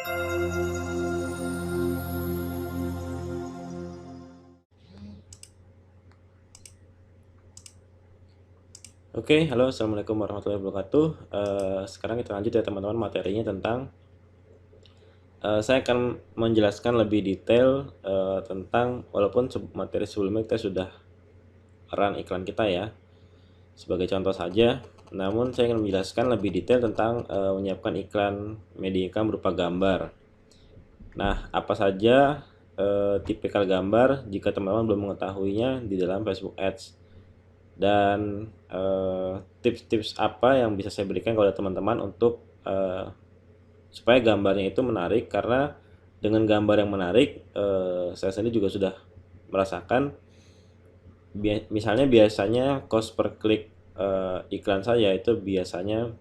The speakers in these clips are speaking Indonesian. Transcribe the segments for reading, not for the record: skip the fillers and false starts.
Oke, halo, assalamualaikum warahmatullahi wabarakatuh. Sekarang kita lanjut ya teman-teman, materinya tentang saya akan menjelaskan lebih detail tentang, walaupun materi sebelumnya kita sudah run iklan kita ya, sebagai contoh saja. Namun saya ingin menjelaskan lebih detail tentang menyiapkan iklan media iklan berupa gambar. Nah, apa saja tipikal gambar jika teman-teman belum mengetahuinya di dalam Facebook Ads, dan tips-tips apa yang bisa saya berikan kepada teman-teman untuk supaya gambarnya itu menarik. Karena dengan gambar yang menarik, saya sendiri juga sudah merasakan, misalnya biasanya cost per klik iklan saya itu biasanya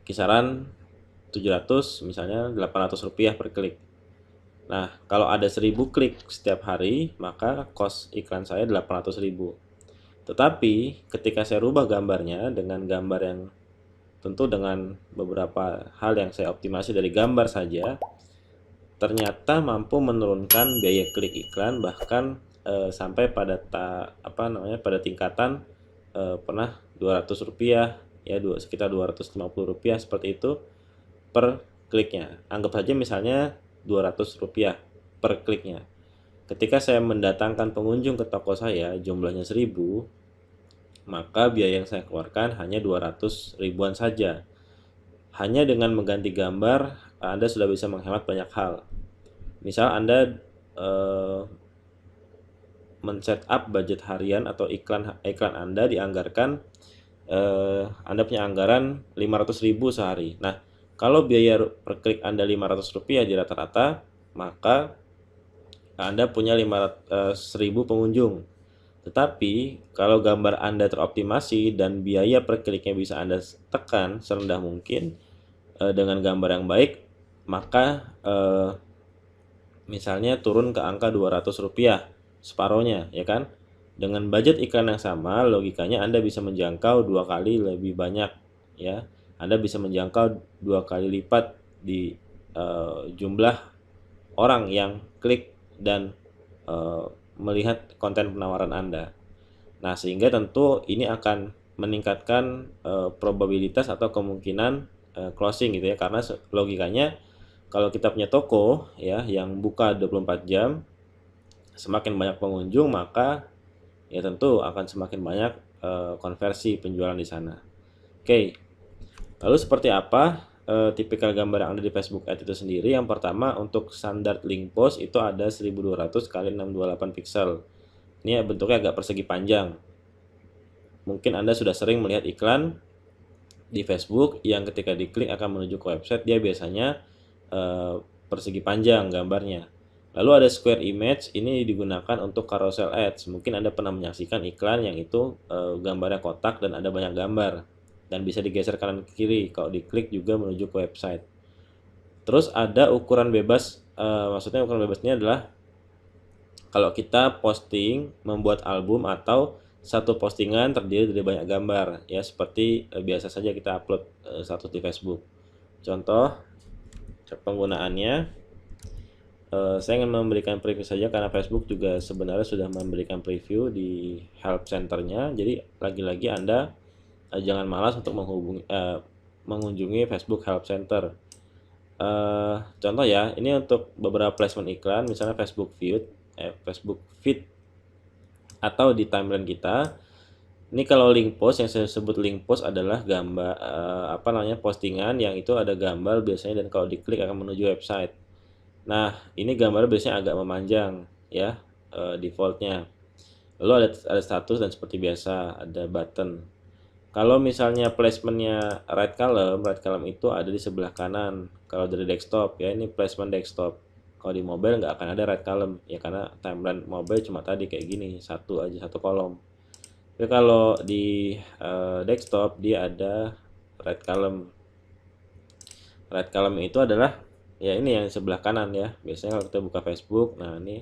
kisaran 700, misalnya 800 rupiah per klik. Nah, kalau ada 1000 klik setiap hari, maka cost iklan saya 800.000. Tetapi ketika saya rubah gambarnya dengan gambar yang tentu dengan beberapa hal yang saya optimasi dari gambar saja, ternyata mampu menurunkan biaya klik iklan, bahkan sampai pada pada tingkatan pernah 200 rupiah ya, sekitar 250 rupiah seperti itu per kliknya. Anggap saja misalnya 200 rupiah per kliknya. Ketika saya mendatangkan pengunjung ke toko saya jumlahnya 1000, maka biaya yang saya keluarkan hanya 200 ribuan saja. Hanya dengan mengganti gambar, Anda sudah bisa menghemat banyak hal. Misal Anda men-setup budget harian atau iklan Anda dianggarkan, Anda punya anggaran 500.000 sehari. Nah, kalau biaya per klik Anda 500 rupiah di rata-rata, maka Anda punya 500.000 pengunjung. Tetapi kalau gambar Anda teroptimasi dan biaya per kliknya bisa Anda tekan serendah mungkin dengan gambar yang baik, maka misalnya turun ke angka 200 rupiah, separohnya ya kan. Dengan budget iklan yang sama, logikanya Anda bisa menjangkau 2 kali lebih banyak ya. Anda bisa menjangkau 2 kali lipat di jumlah orang yang klik dan melihat konten penawaran Anda. Nah, sehingga tentu ini akan meningkatkan probabilitas atau kemungkinan closing gitu ya, karena logikanya kalau kita punya toko ya yang buka 24 jam, semakin banyak pengunjung maka ya tentu akan semakin banyak konversi penjualan di sana. Oke. Lalu seperti apa tipikal gambar yang ada di Facebook Ads itu sendiri? Yang pertama, untuk standar link post itu ada 1200 kali 628 pixel. Ini bentuknya agak persegi panjang. Mungkin Anda sudah sering melihat iklan di Facebook yang ketika diklik akan menuju ke website, dia biasanya persegi panjang gambarnya. Lalu ada square image, ini digunakan untuk carousel ads. Mungkin Anda pernah menyaksikan iklan yang itu gambarnya kotak dan ada banyak gambar dan bisa digeser kanan ke kiri. Kalau diklik juga menuju ke website. Terus ada ukuran bebas, maksudnya ukuran bebas ini adalah kalau kita posting, membuat album atau satu postingan terdiri dari banyak gambar ya, seperti biasa saja kita upload status di Facebook. Contoh penggunaannya, saya ingin memberikan preview saja karena Facebook juga sebenarnya sudah memberikan preview di help centernya. Jadi lagi-lagi Anda jangan malas untuk mengunjungi Facebook help center. Contoh ya, ini untuk beberapa placement iklan, misalnya Facebook feed atau di timeline kita. Ini kalau link post, yang saya sebut link post adalah gambar postingan yang itu ada gambar biasanya, dan kalau diklik akan menuju website. Nah, ini gambar biasanya agak memanjang ya, defaultnya. Lalu ada status dan seperti biasa ada button. Kalau misalnya placementnya right column itu ada di sebelah kanan. Kalau dari desktop ya, ini placement desktop. Kalau di mobile nggak akan ada right column ya, karena timeline mobile cuma tadi kayak gini, satu kolom. Tapi kalau di desktop dia ada right column. Right column itu adalah ya ini yang sebelah kanan ya. Biasanya kalau kita buka Facebook, nah ini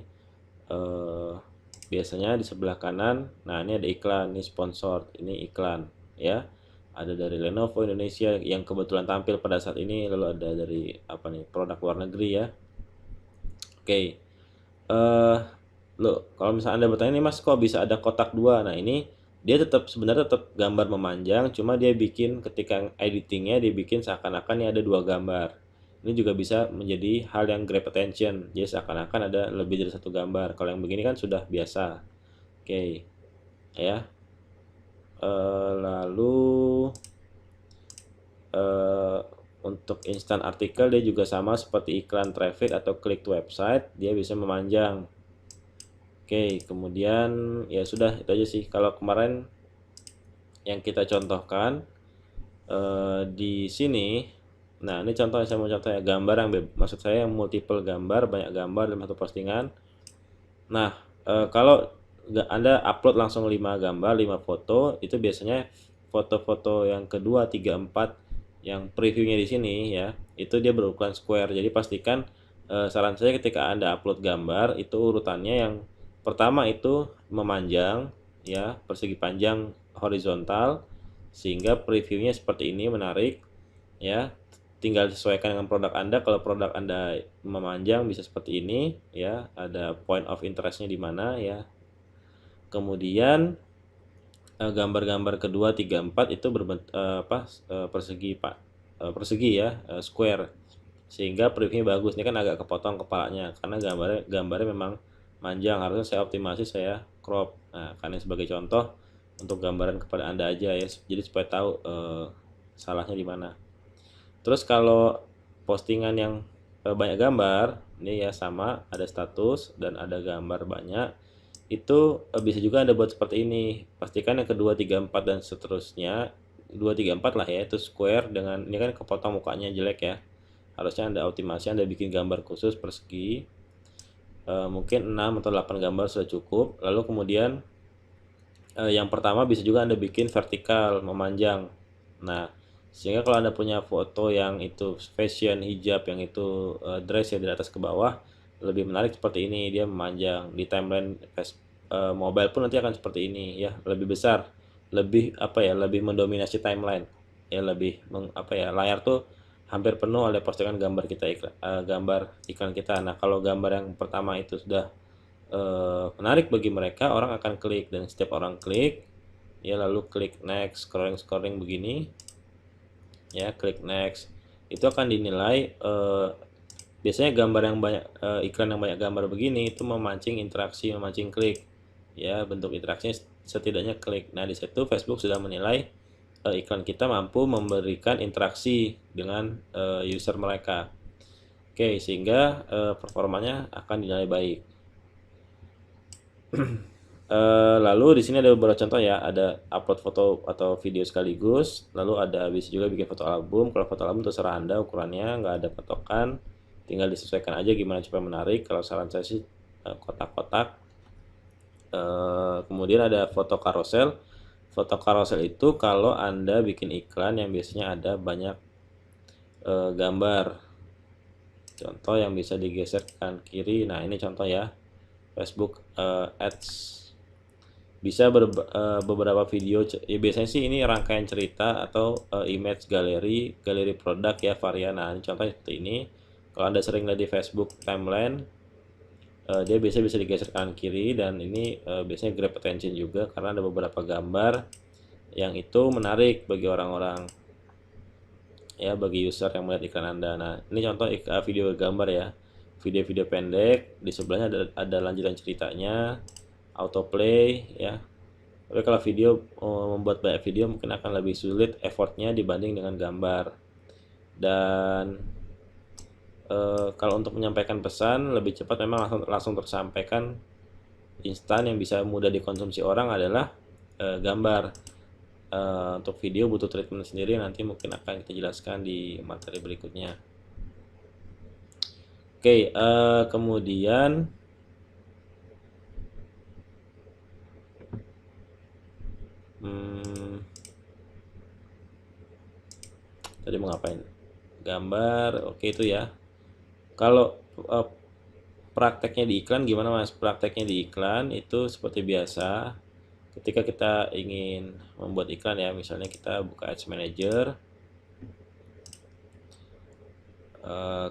biasanya di sebelah kanan. Nah, ini ada iklan, ini sponsor, ini iklan ya. ada dari Lenovo Indonesia yang kebetulan tampil pada saat ini, lalu ada dari apa nih, produk luar negeri ya. Oke, lo kalau misalnya Anda bertanya nih Mas, kok bisa ada kotak dua? Nah ini dia tetap sebenarnya tetap gambar memanjang, cuma dia bikin ketika editingnya dia bikin seakan-akan ini ada dua gambar. Ini juga bisa menjadi hal yang grab attention, jadi seakan-akan ada lebih dari satu gambar. Kalau yang begini kan sudah biasa. Oke, ya. Lalu eh, untuk instant artikel dia juga sama seperti iklan traffic atau klik to website, dia bisa memanjang. Oke, kemudian ya sudah itu aja sih. Kalau kemarin yang kita contohkan di sini, nah ini contoh yang saya mau contoh ya, gambar yang maksud saya yang multiple gambar, banyak gambar dalam satu postingan. Nah, kalau Anda upload langsung 5 gambar, 5 foto, itu biasanya foto-foto yang kedua, 3, 4 yang previewnya di sini ya, itu dia berukuran square. Jadi pastikan saran saya ketika Anda upload gambar, itu urutannya yang pertama itu memanjang ya, persegi panjang horizontal sehingga previewnya seperti ini menarik ya. Tinggal sesuaikan dengan produk Anda. Kalau produk Anda memanjang bisa seperti ini ya, ada point of interestnya di mana ya. Kemudian gambar-gambar kedua 3 4 itu berbentuk persegi Pak, persegi ya, square. Sehingga previewnya bagus. Ini kan agak kepotong kepalanya karena gambarnya memang panjang, harusnya saya optimasi, saya crop. Nah, karena sebagai contoh untuk gambaran kepada Anda aja ya. Jadi supaya tahu salahnya di mana. Terus kalau postingan yang banyak gambar, ini ya sama, ada status dan ada gambar banyak, itu bisa juga Anda buat seperti ini. Pastikan yang kedua, 3 4 dan seterusnya, 2 3 4 lah ya, itu square dengan ini kan kepotong mukanya jelek ya. Harusnya Anda optimasi, Anda bikin gambar khusus persegi. Mungkin 6 atau 8 gambar sudah cukup. Lalu kemudian yang pertama bisa juga Anda bikin vertikal memanjang. Nah, sehingga kalau Anda punya foto yang itu fashion hijab, yang itu dress ya dari atas ke bawah, lebih menarik seperti ini, dia memanjang. Di timeline mobile pun nanti akan seperti ini ya, lebih besar, lebih apa ya, lebih mendominasi timeline. Ya lebih apa ya, layar tuh hampir penuh oleh postingan gambar kita, gambar iklan kita. Nah, kalau gambar yang pertama itu sudah menarik bagi mereka, orang akan klik, dan setiap orang klik ya lalu klik next, scrolling begini ya, klik next, itu akan dinilai biasanya gambar yang banyak, iklan yang banyak gambar begini itu memancing interaksi, memancing klik ya, bentuk interaksinya setidaknya klik. Nah di situ Facebook sudah menilai iklan kita mampu memberikan interaksi dengan user mereka. Oke, sehingga performanya akan dinilai baik. Lalu di sini ada beberapa contoh ya, ada upload foto atau video sekaligus, lalu ada bisa juga bikin foto album. Kalau foto album terserah Anda ukurannya, nggak ada patokan, tinggal disesuaikan aja gimana supaya menarik. Kalau saran saya sih kotak-kotak. Kemudian ada foto karosel. Foto karosel itu kalau Anda bikin iklan yang biasanya ada banyak gambar. Contoh yang bisa digeser ke kanan kiri. Nah ini contoh ya, Facebook Ads. Bisa beberapa video ya, biasanya sih ini rangkaian cerita atau image galeri produk ya, varian. Nah ini contohnya seperti ini. Kalau Anda sering lihat di Facebook timeline, dia bisa digeser kanan kiri, dan ini biasanya grab attention juga karena ada beberapa gambar yang itu menarik bagi orang-orang ya, bagi user yang melihat iklan Anda. Nah ini contoh video gambar ya, video-video pendek, di sebelahnya ada lanjutan ceritanya, autoplay ya. Tapi kalau video, membuat banyak video mungkin akan lebih sulit effortnya dibanding dengan gambar. Dan kalau untuk menyampaikan pesan lebih cepat memang langsung tersampaikan, instan, yang bisa mudah dikonsumsi orang adalah gambar. Untuk video butuh treatment sendiri, nanti mungkin akan kita jelaskan di materi berikutnya. Oke, kemudian tadi mau ngapain? Gambar, oke itu ya. Kalau prakteknya di iklan gimana Mas? Prakteknya di iklan itu seperti biasa. ketika kita ingin membuat iklan ya, misalnya kita buka Ads Manager,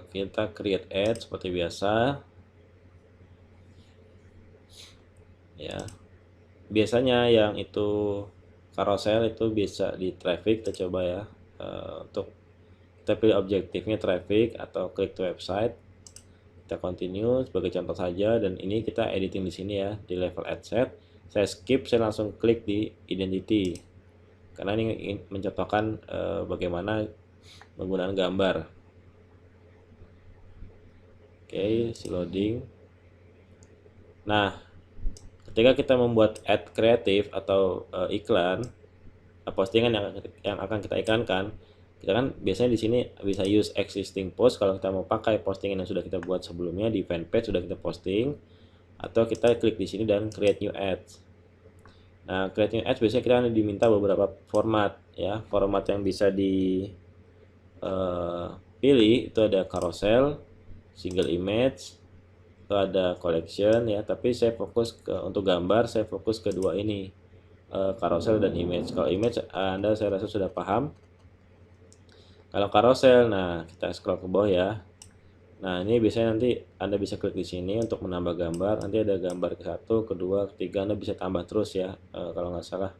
kita create ad seperti biasa ya. Biasanya yang itu carousel itu bisa di traffic, kita coba ya. Untuk kita pilih objektifnya traffic atau click to website, kita continue sebagai contoh saja, dan ini kita editing di sini ya, di level ad set. Saya skip, saya langsung klik di identity karena ini mencontohkan bagaimana penggunaan gambar. Oke, si loading. Nah, ketika kita membuat ad kreatif atau iklan, postingan yang akan kita iklankan, kita kan biasanya di sini bisa use existing post kalau kita mau pakai postingan yang sudah kita buat sebelumnya di fanpage, sudah kita posting, atau kita klik di sini dan create new ads. Nah, create new ads biasanya kita diminta beberapa format ya. Format yang bisa dipilih itu ada carousel, single image, itu ada collection ya. Tapi saya fokus untuk gambar, saya fokus ke dua ini, carousel dan image. Kalau image Anda saya rasa sudah paham. Kalau carousel, nah kita scroll ke bawah ya. Nah, ini biasanya nanti Anda bisa klik di sini untuk menambah gambar. Nanti ada gambar ke satu, kedua, ketiga, Anda bisa tambah terus ya. Kalau nggak salah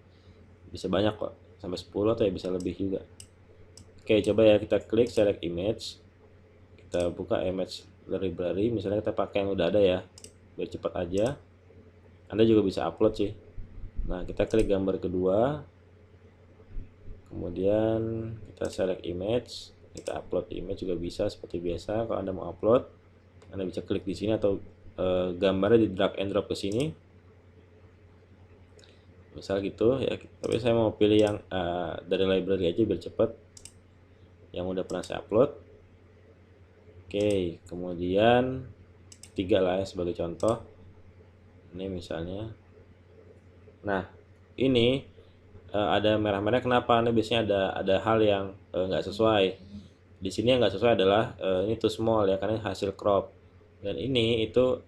bisa banyak kok, sampai 10 atau ya bisa lebih juga. Oke, coba ya kita klik select image. Kita buka image library, misalnya kita pakai yang udah ada ya, biar cepat aja. Anda juga bisa upload sih. Nah, kita klik gambar kedua, kemudian kita select image, kita upload image juga bisa seperti biasa. Kalau Anda mau upload, Anda bisa klik di sini atau gambarnya di drag and drop ke sini, misal gitu ya. Tapi saya mau pilih yang dari library aja biar cepet, yang udah pernah saya upload. Oke, kemudian tiga lah ya sebagai contoh. Ini misalnya, nah ini ada merah-merah. Kenapa? Ini biasanya ada hal yang nggak sesuai. Di sini yang nggak sesuai adalah ini too small ya, karena hasil crop, dan ini itu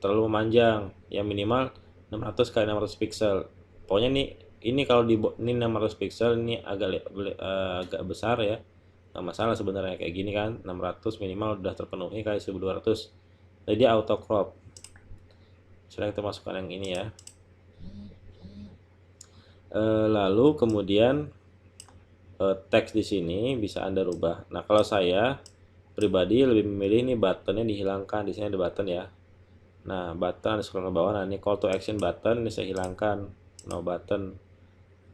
terlalu memanjang ya, minimal 600 kali 600 pixel. Pokoknya ini kalau di ini 600 pixel, ini agak besar ya, nggak masalah sebenarnya kayak gini kan. 600 minimal udah terpenuhi kali 1200, jadi auto crop. Misalnya kita masukkan yang ini ya. Lalu kemudian teks di sini bisa Anda rubah. Nah, kalau saya pribadi lebih memilih ini buttonnya dihilangkan. Di sini ada button ya. Nah, button scroll ke bawah. Nah, ini call to action button ini saya hilangkan, no button.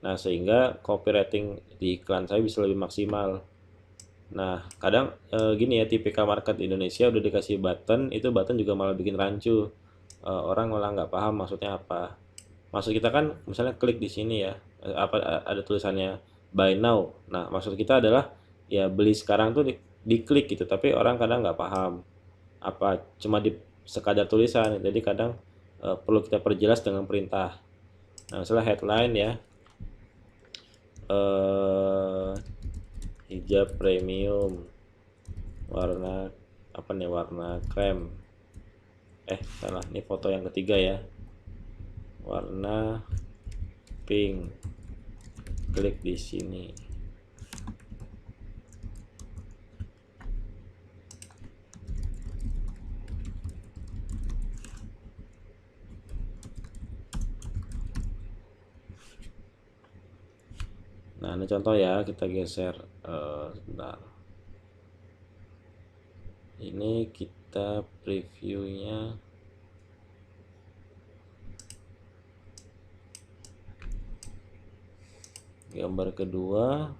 Nah, sehingga copywriting di iklan saya bisa lebih maksimal. Nah, kadang gini ya, tipikal market di Indonesia udah dikasih button, itu button juga malah bikin rancu. Orang malah nggak paham maksudnya apa. Maksud kita kan misalnya klik di sini ya, ada tulisannya buy now. Nah, maksud kita adalah ya beli sekarang tuh diklik gitu, tapi orang kadang nggak paham apa, cuma di sekadar tulisan. Jadi kadang perlu kita perjelas dengan perintah. Nah, misalnya headline ya, hijab premium warna apa nih, warna krem. Salah, ini foto yang ketiga ya, warna pink. Klik di sini. Nah, ini contoh ya, kita geser sebentar. Ini kita previewnya. Gambar kedua,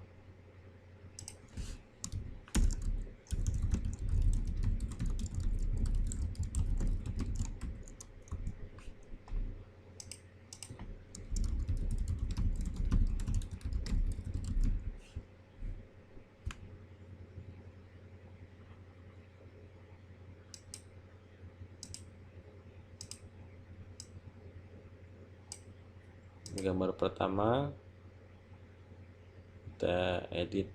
gambar pertama kita edit.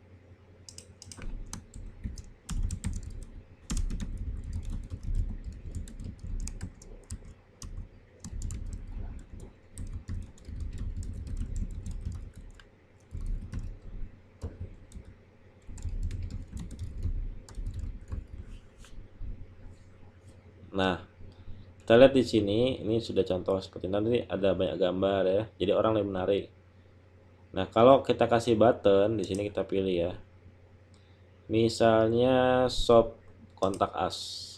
Nah, kita lihat di sini, ini sudah contoh seperti nanti ada banyak gambar ya. Jadi orang lebih menarik. Nah, kalau kita kasih button di sini kita pilih ya. Misalnya shop kontak us.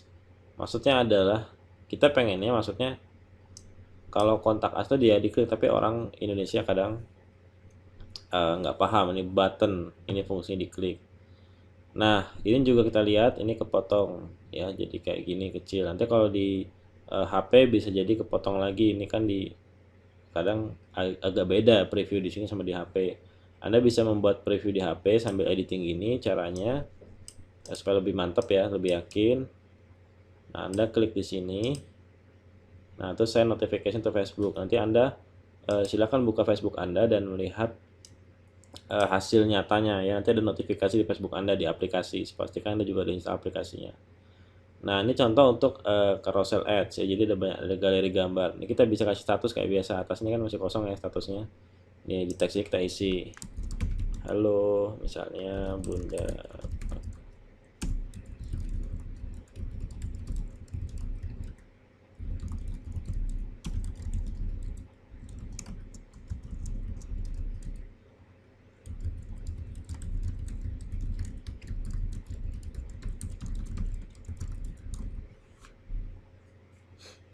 Maksudnya adalah kita pengennya maksudnya kalau kontak us itu dia diklik, tapi orang Indonesia kadang nggak paham ini button, ini fungsinya diklik. Nah, ini juga kita lihat ini kepotong ya, jadi kayak gini kecil. Nanti kalau di HP bisa jadi kepotong lagi. Ini kan di kadang agak beda preview di sini sama di HP. Anda bisa membuat preview di HP sambil editing gini caranya supaya lebih mantap ya, lebih yakin. Nah, Anda klik di sini. Nah, terus saya notification to Facebook. Nanti Anda silakan buka Facebook Anda dan melihat hasil nyatanya ya. Nanti ada notifikasi di Facebook Anda di aplikasi. Pastikan Anda juga ada install aplikasinya. Nah, ini contoh untuk carousel ads ya. Jadi ada galeri gambar. Ini kita bisa kasih status kayak biasa. Atasnya kan masih kosong ya statusnya. Ini di teksnya kita isi. Halo, misalnya Bunda.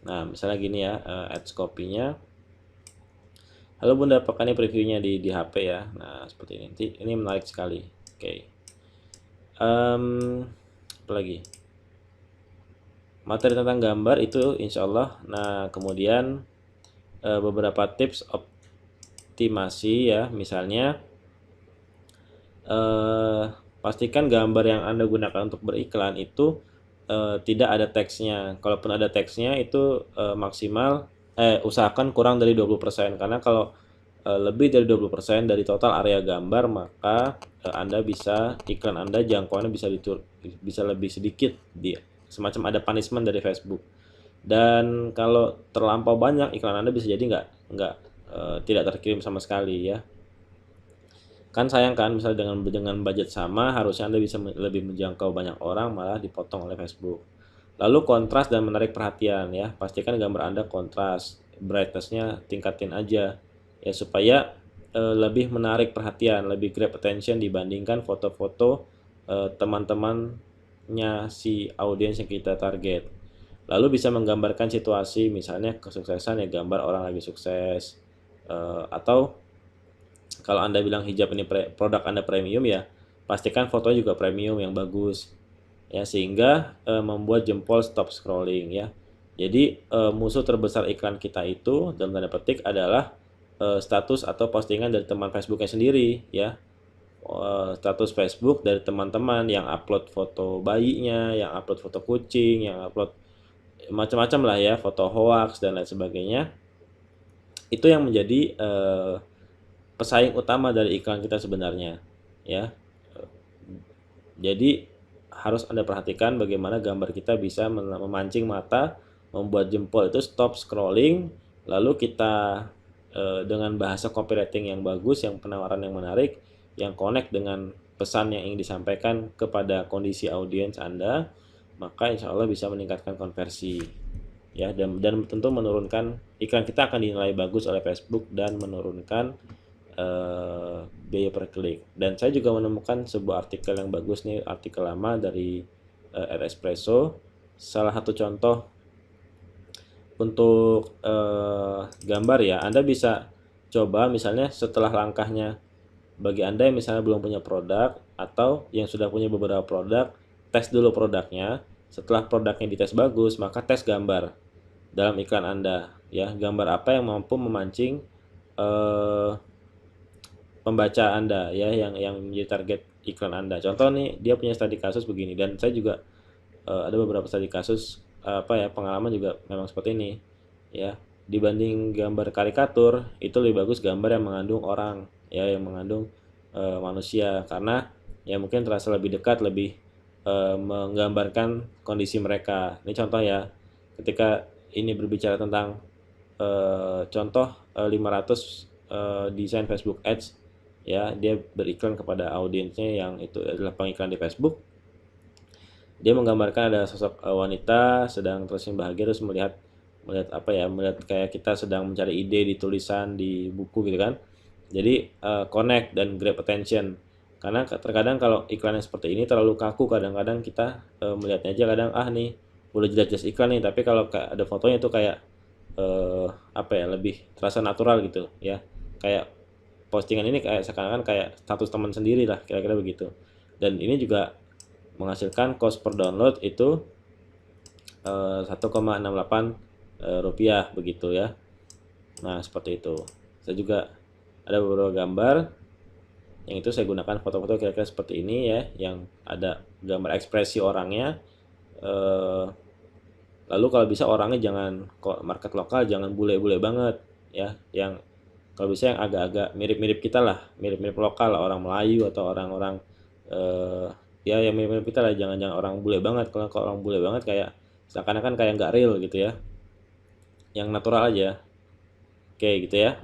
Nah, misalnya gini ya, ads copy-nya. Halo Bunda, apakah ini previewnya di HP ya? Nah, seperti ini. Ini menarik sekali. Oke. Apa lagi? Materi tentang gambar itu insya Allah. Nah, kemudian beberapa tips optimasi ya. Misalnya, pastikan gambar yang Anda gunakan untuk beriklan itu tidak ada teksnya. Kalaupun ada teksnya itu maksimal usahakan kurang dari 20%, karena kalau lebih dari 20% dari total area gambar, maka iklan Anda jangkauannya bisa lebih sedikit, semacam ada punishment dari Facebook. Dan kalau terlampau banyak, iklan Anda bisa jadi nggak tidak terkirim sama sekali ya. Kan sayang kan, misalnya dengan budget sama harusnya Anda bisa lebih menjangkau banyak orang, malah dipotong oleh Facebook. Lalu kontras dan menarik perhatian ya. Pastikan gambar Anda kontras, brightness-nya tingkatin aja ya supaya lebih menarik perhatian, lebih grab attention dibandingkan foto-foto teman-temannya si audiens yang kita target. Lalu bisa menggambarkan situasi, misalnya kesuksesan ya, gambar orang lagi sukses, atau kalau Anda bilang hijab ini produk Anda premium ya, pastikan fotonya juga premium yang bagus ya, sehingga membuat jempol stop scrolling ya. Jadi musuh terbesar iklan kita itu dalam tanda petik adalah status atau postingan dari teman Facebooknya sendiri ya. Status Facebook dari teman-teman yang upload foto bayinya, yang upload foto kucing, yang upload macam-macam lah ya, foto hoax dan lain sebagainya. Itu yang menjadi pesaing utama dari iklan kita sebenarnya ya. Jadi harus Anda perhatikan bagaimana gambar kita bisa memancing mata, membuat jempol itu stop scrolling, lalu kita dengan bahasa copywriting yang bagus, yang penawaran yang menarik, yang connect dengan pesan yang ingin disampaikan kepada kondisi audiens Anda, maka insya Allah bisa meningkatkan konversi ya, dan tentu menurunkan, iklan kita akan dinilai bagus oleh Facebook dan menurunkan biaya per klik. Dan saya juga menemukan sebuah artikel yang bagus nih, artikel lama dari Espresso. Salah satu contoh untuk gambar ya, Anda bisa coba misalnya setelah langkahnya, bagi Anda yang misalnya belum punya produk atau yang sudah punya beberapa produk, tes dulu produknya. Setelah produknya dites bagus, maka tes gambar dalam iklan Anda ya. Gambar apa yang mampu memancing pembaca Anda ya, yang menjadi target iklan Anda. Contoh nih, dia punya studi kasus begini, dan saya juga ada beberapa studi kasus pengalaman juga memang seperti ini ya. Dibanding gambar karikatur, itu lebih bagus gambar yang mengandung orang ya, yang mengandung manusia, karena ya mungkin terasa lebih dekat, lebih menggambarkan kondisi mereka. Ini contoh ya, ketika ini berbicara tentang contoh 500 desain Facebook Ads ya, dia beriklan kepada audiensnya yang itu adalah pengiklan di Facebook. Dia menggambarkan ada sosok wanita sedang tersenyum bahagia, terus melihat melihat apa ya, melihat kayak kita sedang mencari ide di tulisan di buku gitu kan. Jadi connect dan grab attention, karena terkadang kalau iklan yang seperti ini terlalu kaku, kadang-kadang kita melihatnya aja kadang nih udah jelas-jelas iklan nih, tapi kalau kayak ada fotonya tuh kayak apa ya, lebih terasa natural gitu ya, kayak postingan ini kayak seakan-akan kayak status teman sendiri lah, kira-kira begitu. Dan ini juga menghasilkan cost per download itu 1,68 rupiah begitu ya. Nah seperti itu. Saya juga ada beberapa gambar yang itu saya gunakan foto-foto kira-kira seperti ini ya, yang ada gambar ekspresi orangnya. eh, Lalu kalau bisa orangnya jangan, kok market lokal jangan bule-bule banget ya, yang kalau bisa yang agak-agak mirip-mirip kita lah, mirip-mirip lokal, orang Melayu atau orang-orang eh, ya yang mirip-mirip kita lah, jangan-jangan orang bule banget. Kalau orang bule banget kayak seakan-akan kayak nggak real gitu ya, yang natural aja. Oke gitu ya.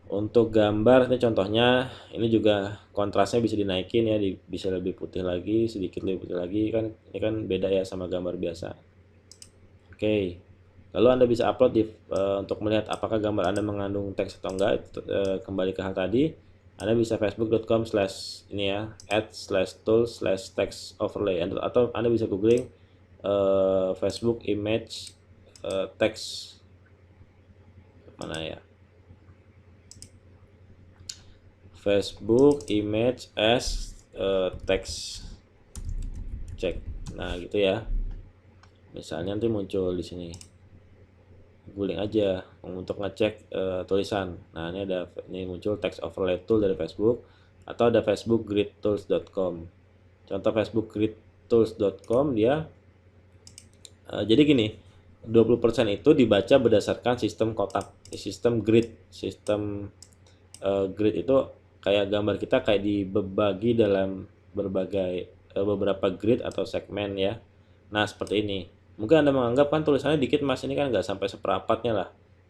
Untuk gambar ini contohnya, ini juga kontrasnya bisa dinaikin ya, bisa lebih putih lagi, sedikit lebih putih lagi kan, ini kan beda ya sama gambar biasa. Oke, lalu Anda bisa upload untuk melihat apakah gambar Anda mengandung teks atau enggak. Kembali ke hal tadi, Anda bisa facebook.com/ ini ya @/tool/text overlay, atau Anda bisa googling Facebook image text, mana ya, Facebook image as text cek. Nah gitu ya, misalnya nanti muncul di sini, googling aja untuk ngecek tulisan. Nah ini muncul text overlay tool dari Facebook, atau ada Facebook gridtools.com. Contoh Facebook gridtools.com dia jadi gini, 20% itu dibaca berdasarkan sistem kotak, sistem grid. Sistem grid itu kayak gambar kita kayak dibagi dalam berbagai beberapa grid atau segmen ya. Nah seperti ini. Mungkin Anda menganggap kan tulisannya dikit mas, ini kan nggak sampai seperempatnya lah.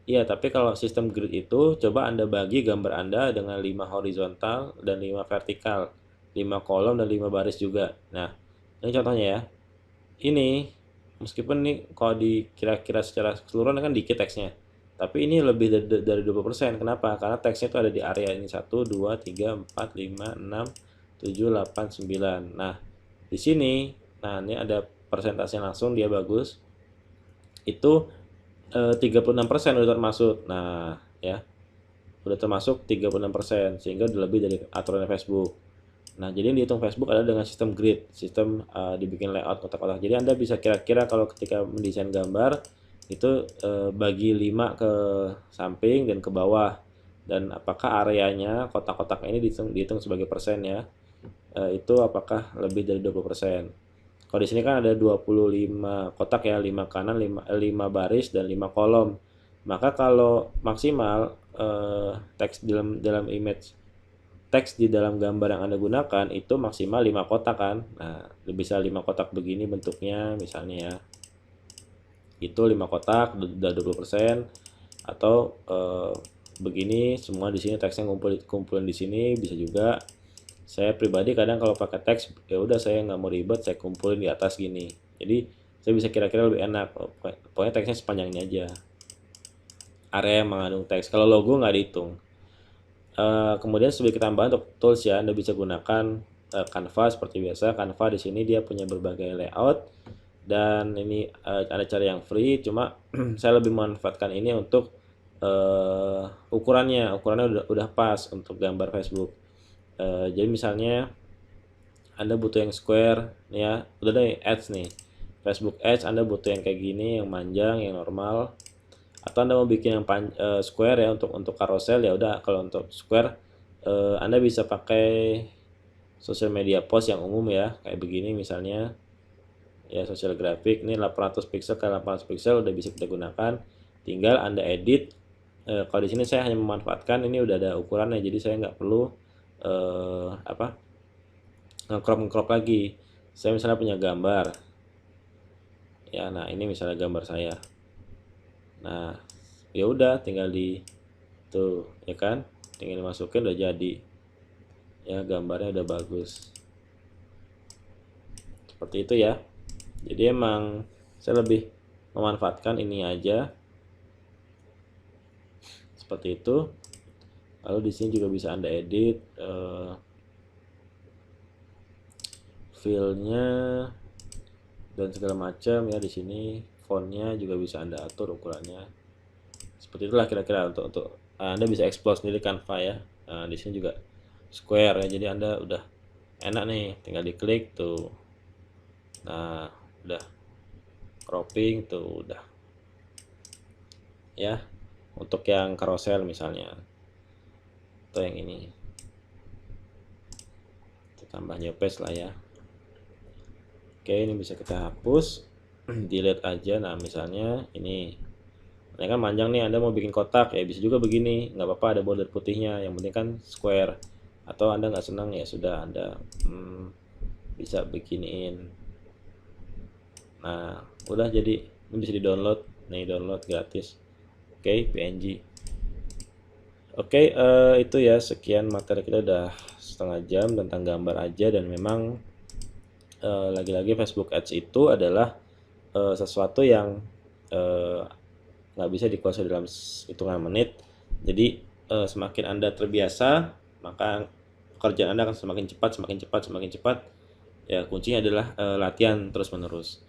Iya, tapi kalau sistem grid itu coba Anda bagi gambar Anda dengan 5 horizontal dan 5 vertikal, 5 kolom dan 5 baris juga. Nah ini contohnya ya. Ini meskipun nih kalau dikira-kira secara keseluruhan kan dikit teksnya, tapi ini lebih dari 20%. Kenapa? Karena teksnya itu ada di area ini 1 2 3 4 5 6 7 8 9. Nah di sini, nah ini ada persentase langsung, dia bagus, itu 36% udah termasuk. Nah ya, udah termasuk 36%, sehingga udah lebih dari aturan Facebook. Nah, jadi yang dihitung Facebook adalah dengan sistem grid, sistem dibikin layout kotak-kotak. Jadi Anda bisa kira-kira kalau ketika mendesain gambar itu bagi 5 ke samping dan ke bawah, dan apakah areanya kotak-kotak ini dihitung sebagai persen ya. Itu apakah lebih dari 20%. Kalau di sini kan ada 25 kotak ya, 5 kanan, 5 baris dan 5 kolom. Maka kalau maksimal teks dalam image, teks di dalam gambar yang Anda gunakan itu maksimal 5 kotak kan. Nah, bisa 5 kotak begini bentuknya misalnya ya. Itu 5 kotak udah 20%, atau begini semua di sini teksnya kumpulin di sini bisa juga. Saya pribadi kadang kalau pakai teks ya udah saya nggak mau ribet, saya kumpulin di atas gini. Jadi saya bisa kira-kira lebih enak. Pokoknya teksnya sepanjang ini aja. Area yang mengandung teks. Kalau logo nggak dihitung. Kemudian sebagai tambahan untuk tools ya, Anda bisa gunakan Canva seperti biasa. Canva di sini dia punya berbagai layout, dan ini ada cara yang free, cuma saya lebih memanfaatkan ini untuk ukurannya udah pas untuk gambar Facebook. Jadi misalnya Anda butuh yang square ya, udah deh ads nih, Facebook ads Anda butuh yang kayak gini, yang panjang, yang normal, atau Anda mau bikin yang square ya untuk carousel, ya udah kalau untuk square Anda bisa pakai social media post yang umum ya, kayak begini misalnya ya, social graphic ini 800 pixel ke 800 pixel udah bisa kita gunakan, tinggal Anda edit. Kalau di sini saya hanya memanfaatkan ini udah ada ukurannya, jadi saya nggak perlu nge-crop lagi. Saya misalnya punya gambar ya, nah ini misalnya gambar saya, nah ya udah tinggal di tuh ya kan, tinggal dimasukin udah jadi ya, gambarnya udah bagus. Seperti itu ya. Jadi emang saya lebih memanfaatkan ini aja seperti itu. Lalu di sini juga bisa Anda edit filenya dan segala macam ya. Di sini fontnya juga bisa Anda atur ukurannya. Seperti itulah kira-kira untuk Anda bisa explore sendiri Canva ya. Nah, di sini juga square ya. Jadi Anda udah enak nih, tinggal diklik tuh. Nah, udah cropping tuh udah. Ya. Untuk yang carousel misalnya. Atau yang ini. Kita tambah new page lah ya. Oke, ini bisa kita hapus. Delete aja. Nah, misalnya ini kan panjang nih, Anda mau bikin kotak ya bisa juga begini, nggak apa-apa ada border putihnya, yang penting kan square. Atau Anda nggak senang ya sudah, Anda bisa bikinin. Nah udah jadi, ini bisa di download nih, download gratis. Oke, PNG. Oke, itu ya sekian materi kita, udah setengah jam tentang gambar aja. Dan memang lagi-lagi Facebook Ads itu adalah sesuatu yang nggak bisa dikuasai dalam hitungan menit. Jadi semakin Anda terbiasa, maka pekerjaan Anda akan semakin cepat, semakin cepat, semakin cepat. Ya kuncinya adalah latihan terus-menerus.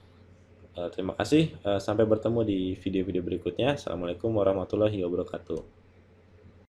Terima kasih, sampai bertemu di video-video berikutnya. Assalamualaikum warahmatullahi wabarakatuh.